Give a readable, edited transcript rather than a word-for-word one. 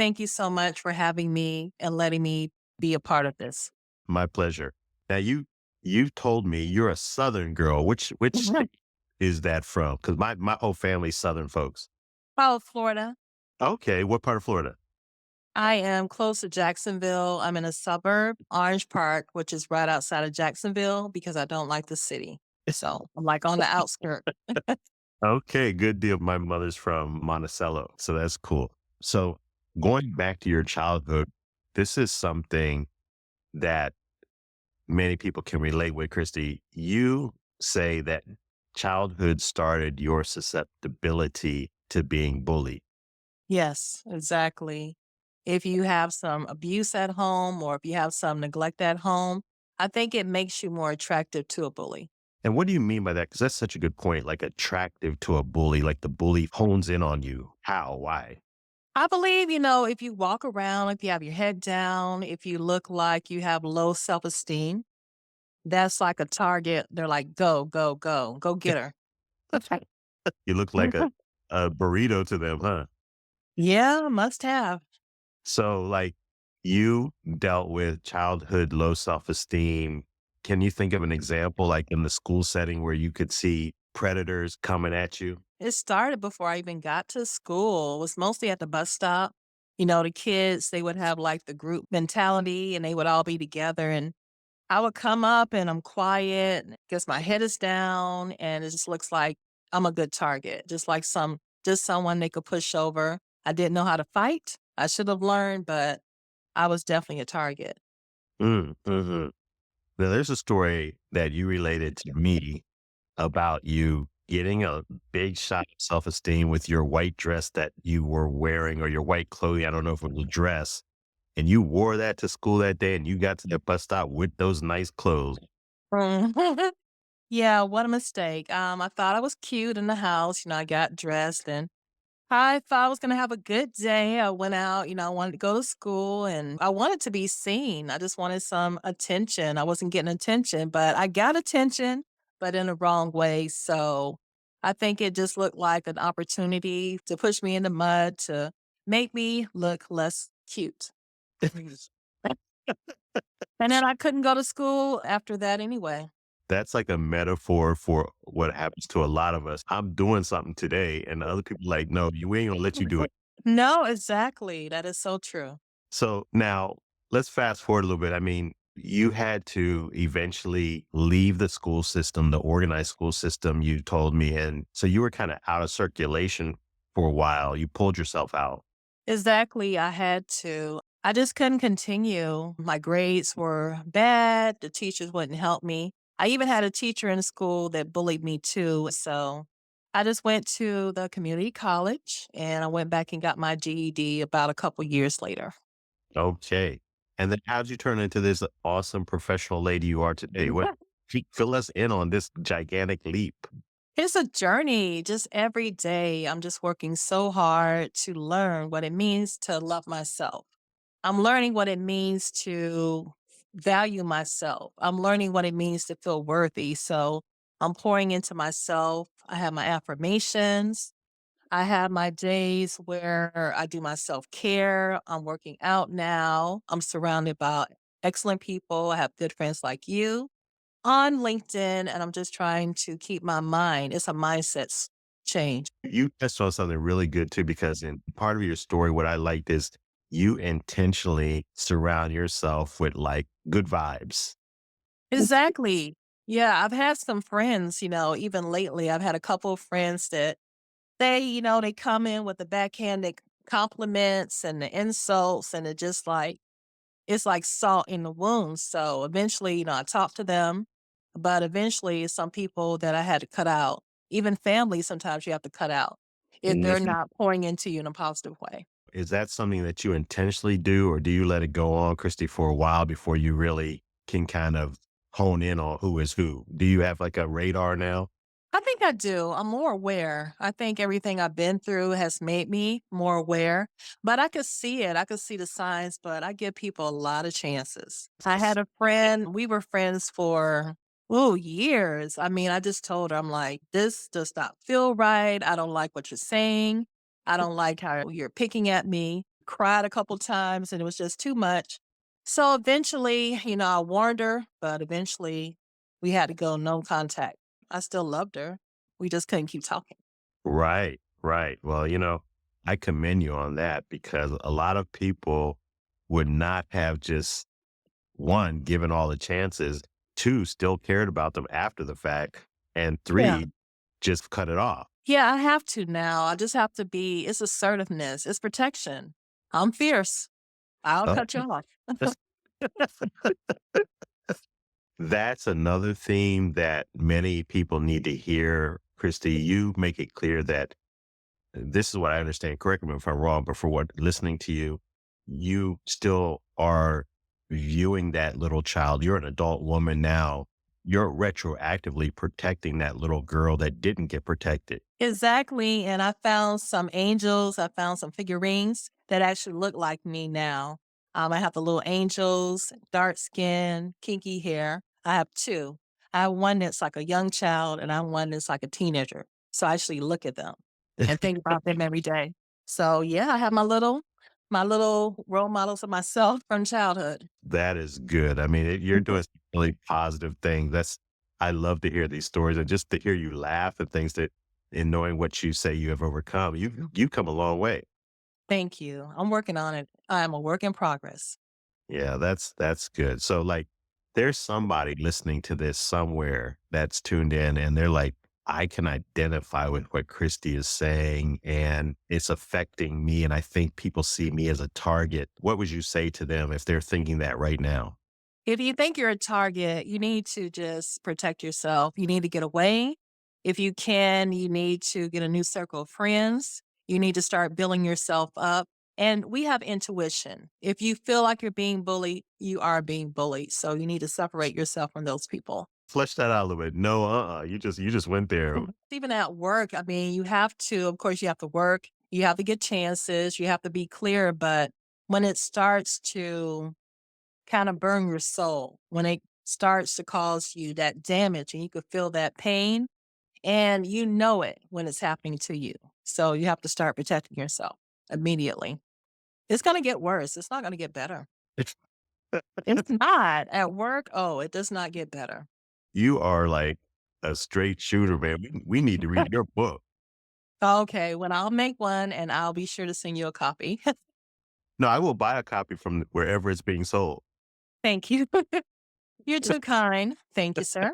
Thank you so much for having me and letting me be a part of this. My pleasure. Now you've told me you're a Southern girl. Which Mhm. state is that from? Because my whole family's Southern folks. Oh, Florida. Okay, what part of Florida? I am close to Jacksonville. I'm in a suburb, Orange Park, which is right outside of Jacksonville because I don't like the city. So I'm like on the outskirts. Okay, good deal. My mother's from Monticello, so that's cool. So going back to your childhood, this is something that many people can relate with, Christy. You say that childhood started your susceptibility to being bullied. Yes, exactly. If you have some abuse at home or if you have some neglect at home, I think it makes you more attractive to a bully. And what do you mean by that? Because that's such a good point. Like attractive to a bully, like the bully hones in on you. How? Why? I believe, if you walk around, if you have your head down, if you look like you have low self esteem, that's like a target. They're like, go, go, go, go get her. You look like a burrito to them, huh? Yeah, must have. So, like, you dealt with childhood low self esteem. Can you think of an example, like in the school setting, where you could see predators coming at you? It started before I even got to school. It was mostly at the bus stop. The kids, they would have like the group mentality and they would all be together. And I would come up and I'm quiet, guess my head is down, and it just looks like I'm a good target, just someone they could push over. I didn't know how to fight. I should have learned, but I was definitely a target. Mm-hmm. Now, there's a story that you related to me about you getting a big shot of self esteem with your white dress that you were wearing or your white clothing. I don't know if it was a dress. And you wore that to school that day and you got to the bus stop with those nice clothes. Mm. Yeah, what a mistake. I thought I was cute in the house. I got dressed and I thought I was gonna have a good day. I went out, I wanted to go to school and I wanted to be seen. I just wanted some attention. I wasn't getting attention, but I got attention, but in the wrong way. So I think it just looked like an opportunity to push me in the mud to make me look less cute. And then I couldn't go to school after that anyway. That's like a metaphor for what happens to a lot of us. I'm doing something today, and the other people like, no, we ain't gonna let you do it. No, exactly. That is so true. So now let's fast forward a little bit. I mean, you had to eventually leave the school system, the organized school system, you told me. And so you were kind of out of circulation for a while. You pulled yourself out. Exactly, I had to. I just couldn't continue. My grades were bad, the teachers wouldn't help me. I even had a teacher in school that bullied me too, so I just went to the community college and I went back and got my GED about a couple years later. Okay. And then how'd you turn into this awesome professional lady you are today? What fill us in on this gigantic leap? It's a journey, just every day. I'm just working so hard to learn what it means to love myself. I'm learning what it means to value myself. I'm learning what it means to feel worthy. So I'm pouring into myself. I have my affirmations. I have my days where I do my self care. I'm working out now. I'm surrounded by excellent people. I have good friends like you on LinkedIn, and I'm just trying to keep my mind. It's a change. You touched on something really good too, because in part of your story, what I liked is you intentionally surround yourself with like good vibes. Exactly. Yeah, I've had some friends, even lately, I've had a couple of friends that they come in with the backhanded compliments and the insults, and it's like salt in the wound. So eventually, I talked to them, but eventually, some people that I had to cut out, even family, sometimes you have to cut out if they're Mhm. not pouring into you in a positive way. Is that something that you intentionally do, or do you let it go on, Christy, for a while before you really can kind of hone in on who is who? Do you have like a radar now? I think I do. I'm more aware. I think everything I've been through has made me more aware, but I could see it. I could see the signs, but I give people a lot of chances. I had a friend, we were friends for, years. I mean, I just told her, I'm like, this does not feel right. I don't like what you're saying. I don't like how you're picking at me. cried a couple times and it was just too much. So eventually, I warned her, but eventually we had to go no contact. I still loved her. We just couldn't keep talking. Right, right. Well, I commend you on that because a lot of people would not have just one, given all the chances, two, still cared about them after the fact, and Yeah. three, just cut it off. Yeah, I have to now. I just have to it's assertiveness, it's protection. I'm fierce. I'll Oh, cut you off. that's another theme that many people need to hear. Christy, you make it clear that this is what I understand. Correct me if I'm wrong, but for what listening to you, you still are viewing that little child. You're an adult woman now. You're retroactively protecting that little girl that didn't get protected. Exactly, and I found some angels, I found some figurines that actually look like me now. I have the little angels, dark skin, kinky hair. I have 2. I have one that's like a young child, and I have one that's like a teenager. So I actually look at them and think about them every day. So, yeah, I have my little role models of myself from childhood. That is good. I mean, you're doing some really positive things. I love to hear these stories and just to hear you laugh and things that, in knowing what you say you have overcome, you come a long way. Thank you. I'm working on it. I am a work in progress. Yeah, that's good. So like there's somebody listening to this somewhere that's tuned in and they're like, I can identify with what Christy is saying and it's affecting me. And I think people see me as a target. What would you say to them if they're thinking that right now? If you think you're a target, you need to just protect yourself. You need to get away. If you can, you need to get a new circle of friends. You need to start building yourself up. And we have intuition. If you feel like you're being bullied, you are being bullied. So you need to separate yourself from those people. Flesh that out a little bit. No, you just went there. Even at work, I mean, you have to, of course, you have to work, you have to get chances, you have to be clear. But when it starts to kind of burn your soul when it starts to cause you that damage and you could feel that pain and you know it when it's happening to you. So you have to start protecting yourself immediately. It's going to get worse. It's not going to get better. It's not at work. Oh, it does not get better. You are like a straight shooter, man. We need to read your book. Okay. Well, I'll make one and I'll be sure to send you a copy. No, I will buy a copy from wherever it's being sold. Thank you. You're too kind. Thank you, sir.